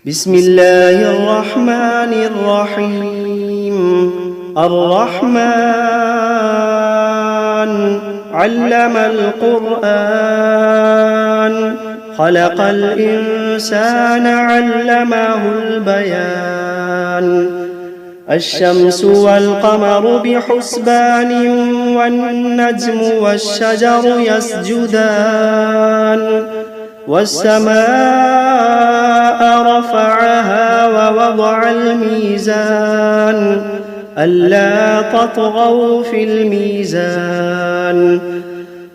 بسم الله الرحمن الرحيم. الرحمن علم القرآن، خلق الإنسان علمه البيان. الشمس والقمر بحسبان، والنجم والشجر يسجدان. والسماء رفعها ووضع الميزان، ألا تطغوا في الميزان.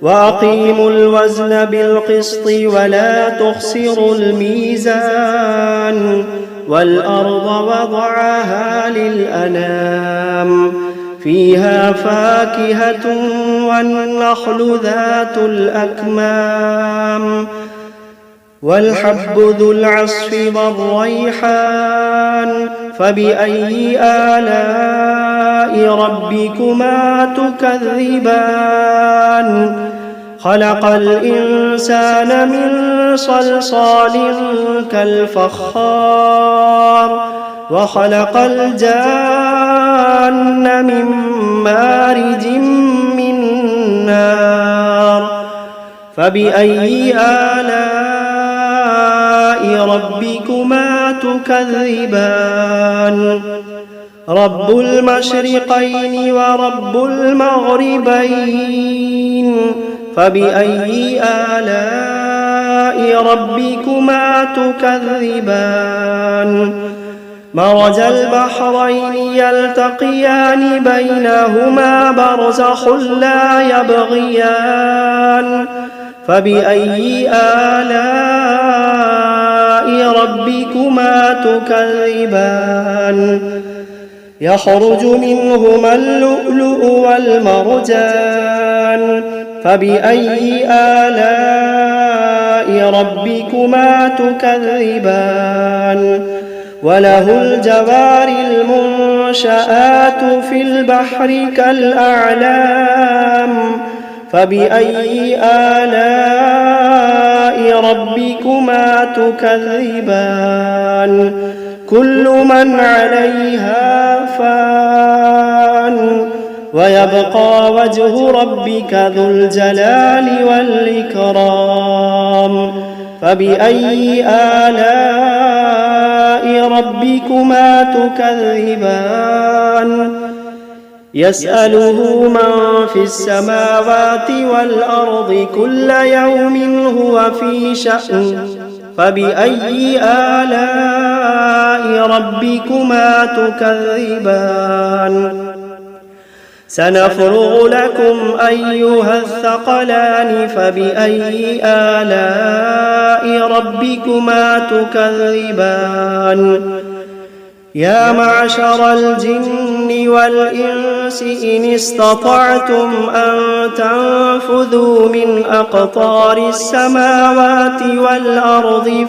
وأقيموا الوزن بالقسط ولا تخسروا الميزان. والأرض وضعها للأنام، فيها فاكهة والنخل ذات الأكمام. والحب ذو العصف والريحان، فبأي آلاء ربكما تكذبان. خلق الإنسان من صلصال كالفخار، وخلق الجان من مارج من نار. فبأي آلاء ربكما تكذبان. رب المشرقين ورب المغربين، فبأي آلاء ربكما تكذبان. مرج البحرين يلتقيان، بينهما برزخ لا يبغيان. فبأي آلاء ربكما تكذبان. يخرج منهما اللؤلؤ والمرجان، فبأي آلاء ربكما تكذبان. وله الجوار المنشآت في البحر كالأعلام، فبأي آلاء ربكما تكذبان. كل من عليها فان، ويبقى وجه ربك ذو الجلال والإكرام. فبأي آلاء ربكما تكذبان. يسأله من في السماوات والأرض كل يوم هو في شأن. فبأي آلاء ربكما تكذبان. سنفرغ لكم أيها الثقلان، فبأي آلاء ربكما تكذبان. يا معشر الجن والإنس إن استطعتم أن تنفذوا من أقطار السماوات والأرض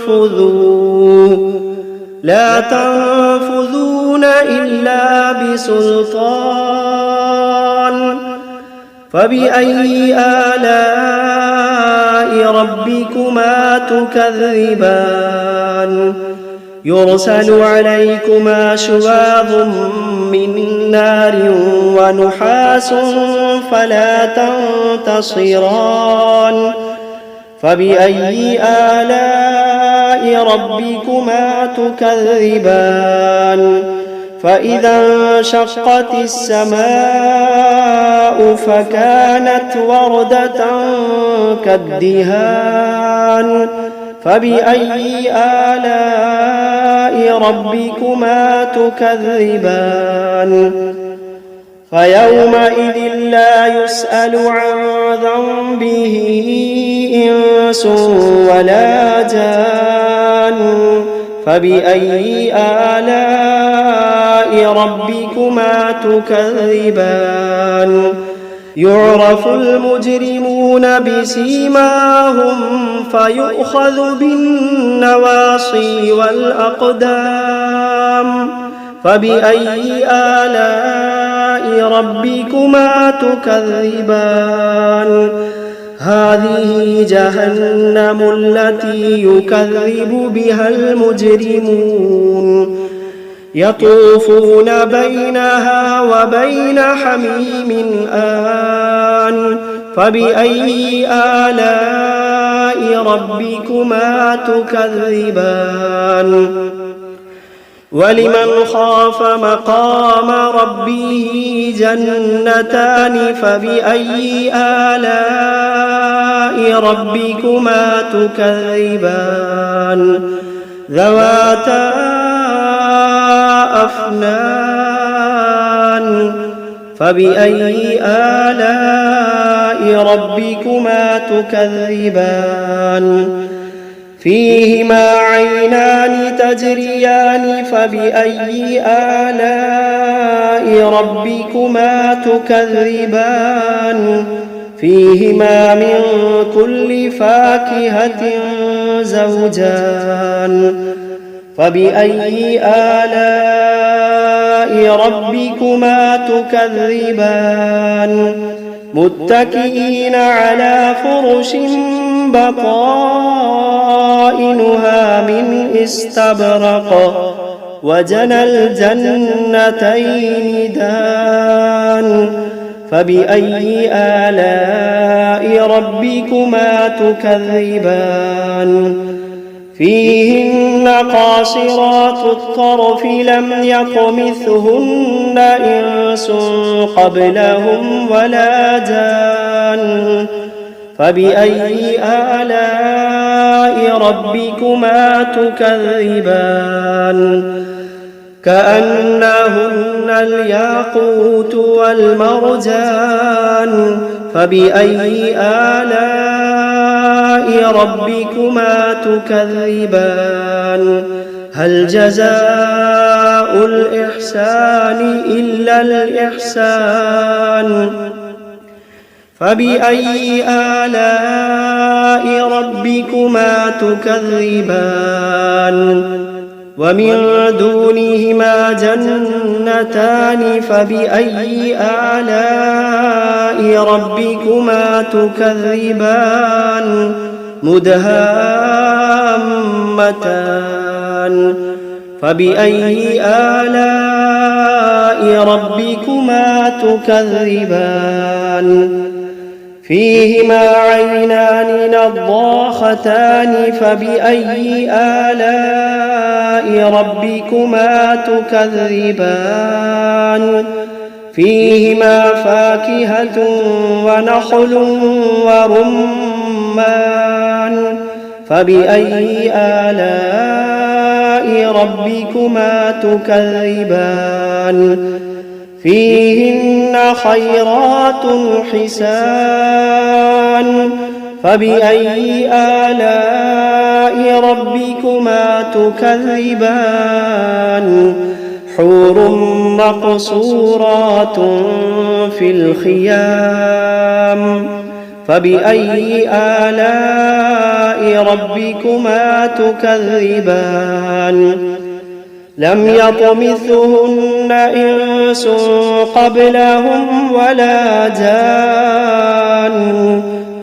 فانفذوا، لا تنفذون إلا بسلطان. فبأي آلاء ربكما تكذبان. يرسل عليكما شواظ من نار ونحاس فلا تنتصران. فبأي آلاء ربكما تكذبان. فإذا انشقت السماء فكانت وردة كالدهان. فبأي آلاء ربكما تكذبان. فيومئذ لا يسأل عن ذنبه إنس ولا جان. فبأي آلاء ربكما تكذبان. يعرف المجرمون بسيماهم فيؤخذ بالنواصي والأقدام. فبأي آلاء ربكما تكذبان. هذه جهنم التي يكذب بها المجرمون يطوفون بينها وبين حميم آن فبأي آلاء ربكما تكذبان ولمن خاف مقام ربه جنتان فبأي آلاء ربكما تكذبان ذواتا أفنان فبأي آلاء ربكما تكذبان فيهما عينان تجريان فبأي آلاء ربكما تكذبان فيهما من كل فاكهة زوجان فبأي آلاء ربكما تكذبان متكئين على فرش بطائنها من استبرق وجنى الجنتين دان فبأي آلاء ربكما تكذبان فيهن قاصرات الطرف لم يطمثهن إنس قبلهم ولا جان فبأي آلاء ربكما تكذبان كأنهن الياقوت والمرجان فبأي آلاء ربكما تكذبان هل جزاء الإحسان إلا الإحسان فبأي آلاء ربكما تكذبان ومن دونهما جنتان فبأي آلاء ربكما تكذبان مدهامتان فبأي آلاء ربكما تكذبان فيهما عينان نضاختان فبأي آلاء ربكما تكذبان فيهما فاكهة ونخل ورمان فبأي آلاء ربكما تكذبان فيهن خيرات حسان فبأي آلاء ربكما تكذبان حور مقصورات في الخيام فبأي آلاء ربكما تكذبان لم يطمثهن إنس قبلهم ولا جان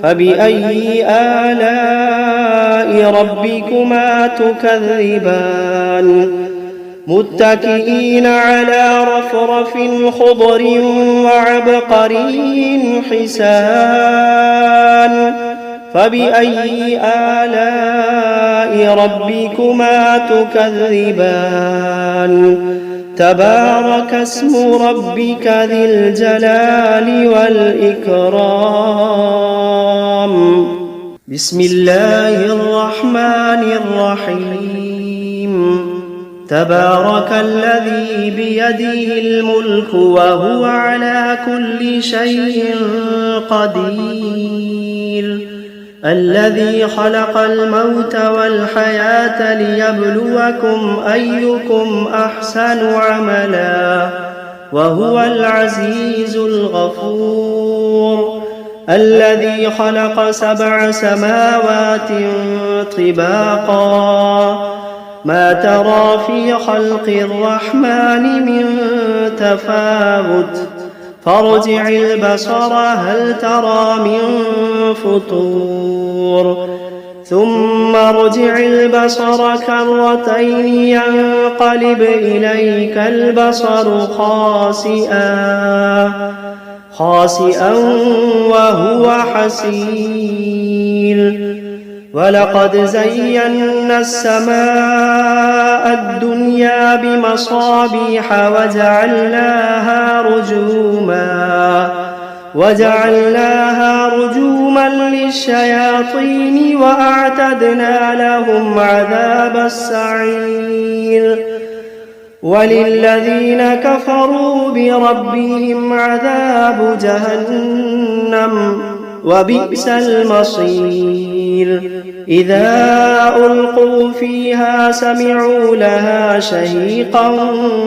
فبأي آلاء ربكما تكذبان متكئين على رفرف خضر وعبقري حسان فبأي آلاء ربكما تكذبان تبارك اسم ربك ذي الجلال والإكرام بسم الله الرحمن الرحيم تبارك الذي بيده الملك وهو على كل شيء قدير الذي خلق الموت والحياة ليبلوكم أيكم أحسن عملا وهو العزيز الغفور الذي خلق 7 سماوات طباقا ما ترى في خلق الرحمن من تفاوت فارجع البصر هل ترى من فطور ثم ارجع البصر كرتين ينقلب إليك البصر خاسئا وهو حسير ولقد زينا السماء الدنيا بمصابيح وجعلناها رجوما للشياطين وأعتدنا لهم عذاب السعير وللذين كفروا بربهم عذاب جهنم وبئس المصير إذا ألقوا فيها سمعوا لها شهيقا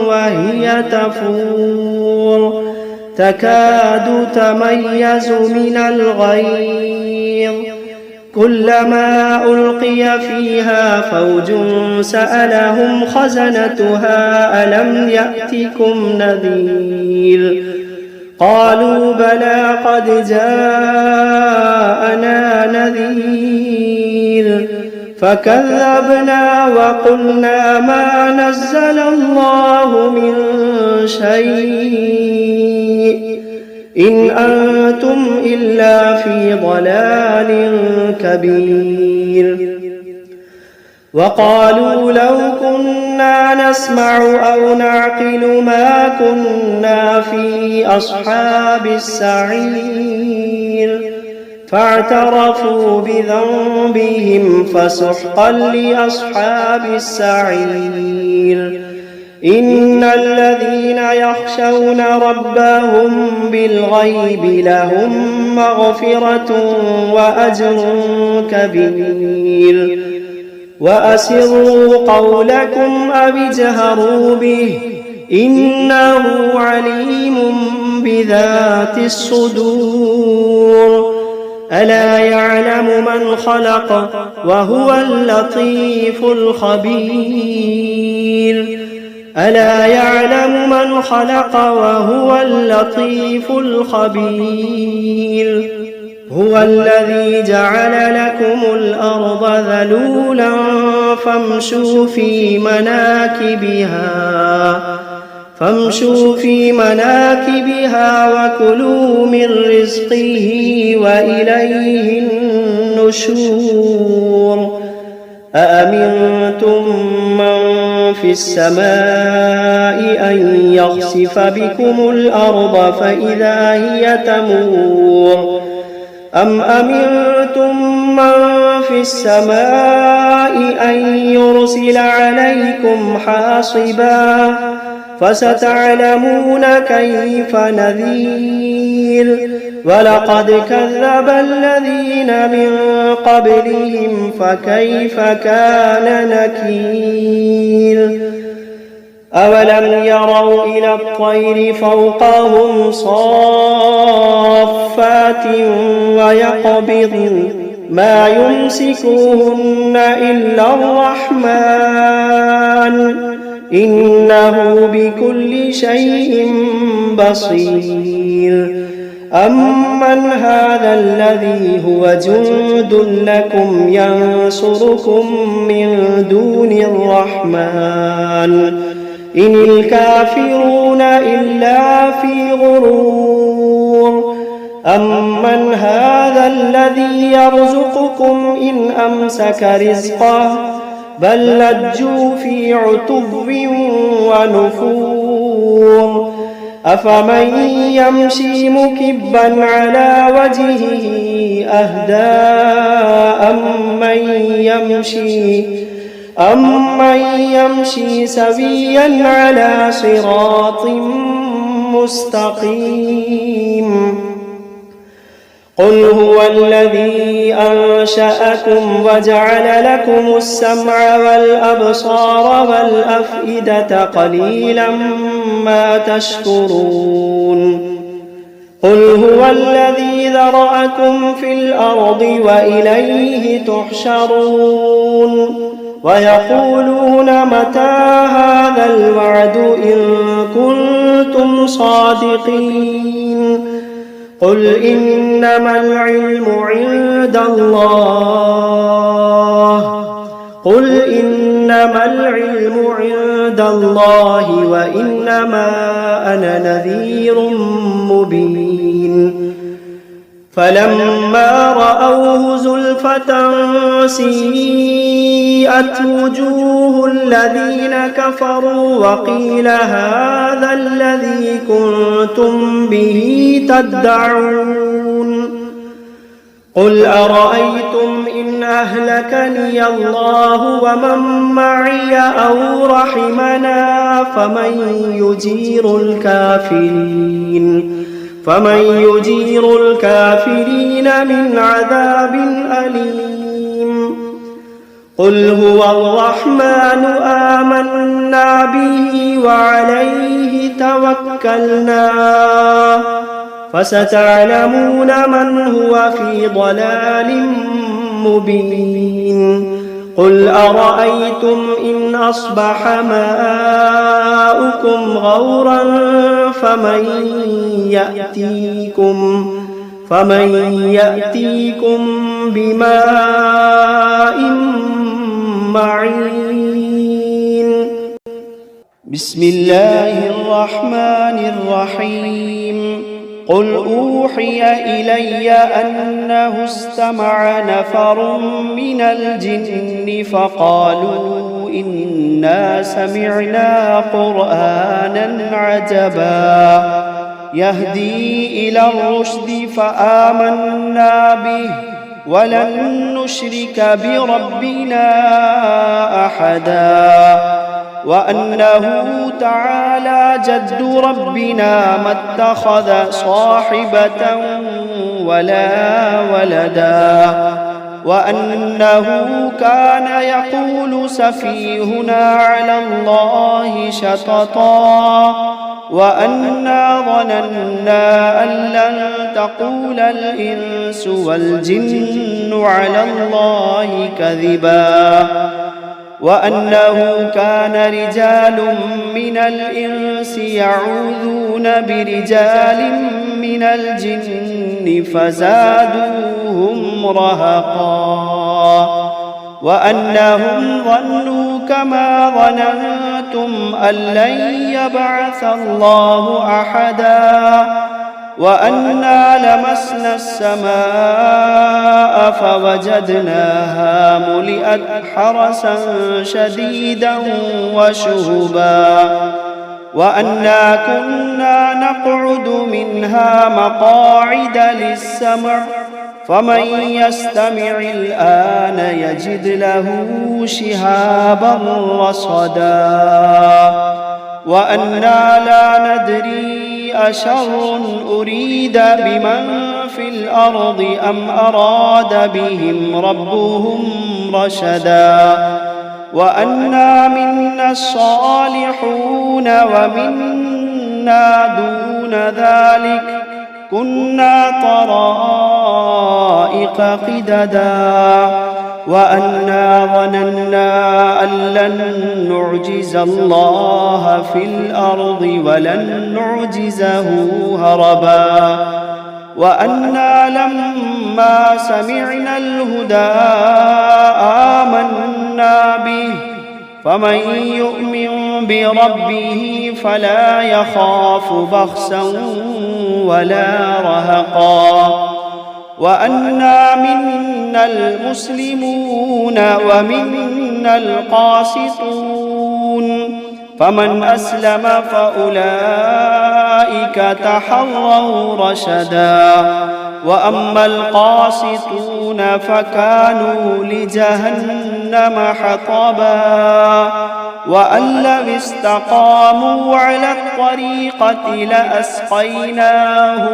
وهي تفور تكاد تميز من الغيظ كلما ألقي فيها فوج سألهم خزنتها ألم يأتكم نذير قالوا بلى قد جاءنا نذير فكذبنا وقلنا ما نزل الله من شيء إن أنتم إلا في ضلال كبير وقالوا لو كنا نسمع أو نعقل ما كنا في أصحاب السعير فاعترفوا بذنبهم فسحقا لأصحاب السعير إن الذين يخشون ربهم بالغيب لهم مغفرة وأجر كبير وأسروا قولكم أو اجهروا به إنه عليم بذات الصدور ألا يعلم من خلق وهو اللطيف الخبير ألا يعلم من خلق وهو اللطيف الخبير هو الذي جعل لكم الأرض ذلولا فامشوا في مناكبها وكلوا من رزقه وإليه النشور أأمنتم من في السماء أن يخسف بكم الأرض فإذا هي تمور أم أمنتم من في السماء أن يرسل عليكم حاصبا فستعلمون كيف نذير ولقد كذب الذين من قبلهم فكيف كان نكير أولم يروا إلى الطير فوقهم صافات ويقبضن ما يمسكوهن إلا الرحمن إنه بكل شيء بصير أمن هذا الذي هو جند لكم ينصركم من دون الرحمن إن الكافرون إلا في غرور أمن هذا الذي يرزقكم إن أمسك رزقه بل لجوا في عتو ونفور أفمن يمشي مكبا على وجهه أهدى أمن يمشي سويا على صراط مستقيم قل هو الذي أنشأكم وجعل لكم السمع والأبصار والأفئدة قليلا ما تشكرون قل هو الذي ذرأكم في الأرض وإليه تحشرون ويقولون متى هذا الوعد إن كنتم صادقين قل إنما العلم عند الله قل إنما العلم عند الله وإنما أنا نذير مبين فلما رأوه زلفة سيئت وجوه الذين كفروا وقيل هذا الذي كنتم به تدعون قل أرأيتم إن أهلكني الله ومن معي أو رحمنا فمن يجير الكافرين من عذاب أليم قل هو الرحمن آمنا به وعليه توكلنا فستعلمون من هو في ضلال مبين قل أرأيتم إن أصبح ماؤكم غورا فمن يأتيكم بماء معين بسم الله الرحمن الرحيم قل أوحي إلي أنه استمع نفر من الجن فقالوا إنا سمعنا قرآنا عجبا يهدي إلى الرشد فآمنا به ولن نشرك بربنا أحدا وأنه تعالى جد ربنا ما اتخذ صاحبة ولا ولدا وأنه كان يقول سفيهنا على الله شططا وأنا ظننا أن لن تقول الإنس والجن على الله كذبا وأنه كان رجال من الإنس يعوذون برجال من الجن فزادوهم رهقا وأنهم ظنوا كما ظننتم أن لن يبعث الله أحدا وأنا لمسنا السماء فوجدناها ملئت حرسا شديدا وشهبا وأنا كنا نقعد منها مقاعد للسمع فمن يستمع الآن يجد له شهابا رصدا وأنا لا ندري أشر أريد بمن في الأرض أم أراد بهم ربهم رشدا وأنا منا الصالحون ومنا دون ذلك كنا طرائق قددا وأنا ظننا أن لن نعجز الله في الأرض ولن نعجزه هربا وأنا لما سمعنا الهدى آمنا به فمن يؤمن بربه فلا يخاف بخسا ولا رهقا وأنا منا المسلمون ومنا القاسطون فمن أسلم فأولئك تحروا رشدا وأما القاسطون فكانوا لجهنم حطبا وأن لو استقاموا على الطريقة لأسقيناهم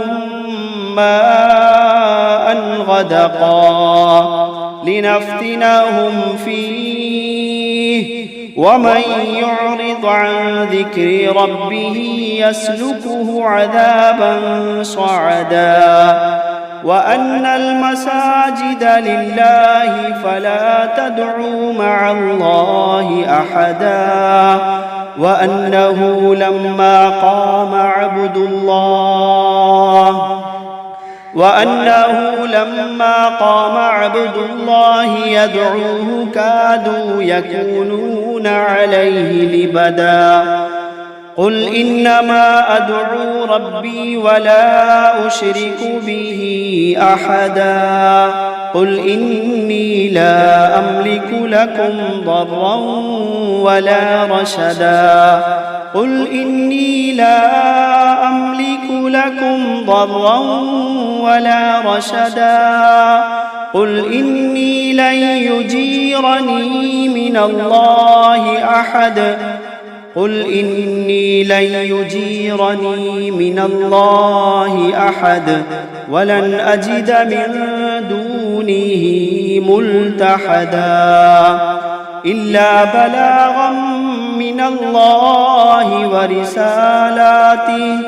ماء غدقا لنفتنهم فيه ومن يعرض عن ذكر ربه يسلكه عذابا صعدا وأن المساجد لله فلا تدعوا مع الله أحدا وأنه لما قام عبد الله وأنه لما قام عبد الله يدعوه كادوا يكونون عليه لبدا قل إنما أدعو ربي ولا أشرك به أحدا قل إني لا أملك لكم ضرا ولا رشدا قل إني لا أملك لكم ضرا ولا رشدا قل إني لن يجيرني من الله أحد قل إني لن يجيرني من الله أحد ولن أجد من دونه ملتحدا إلا بلاغا من الله ورسالاته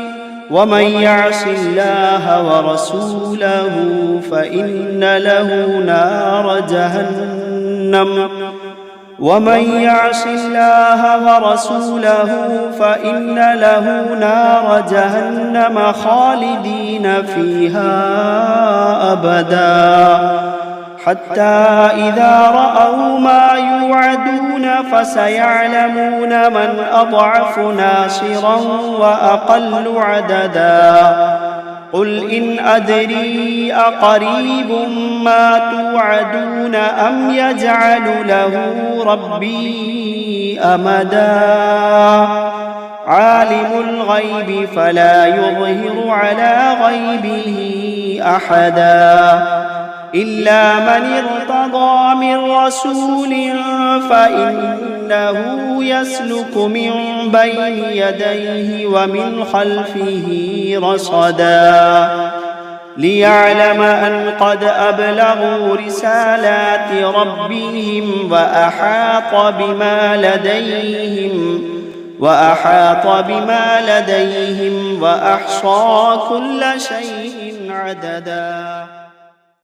ومن يعص الله ورسوله فإن له نار جهنم ومن يعص الله ورسوله فإن له نار جهنم خالدين فيها أبدا حتى إذا رأوا ما يوعدون فسيعلمون من أضعف ناصرا وأقل عددا قل إن أدري أقريب ما توعدون أم يجعل له ربي أمدا عالم الغيب فلا يظهر على غيبه أحدا إلا من ارتضى من رسول فإنه يسلك من بين يديه ومن خلفه رصدا ليعلم أن قد أبلغوا رسالات ربهم وأحاط بما لديهم وأحصى كل شيء عددا.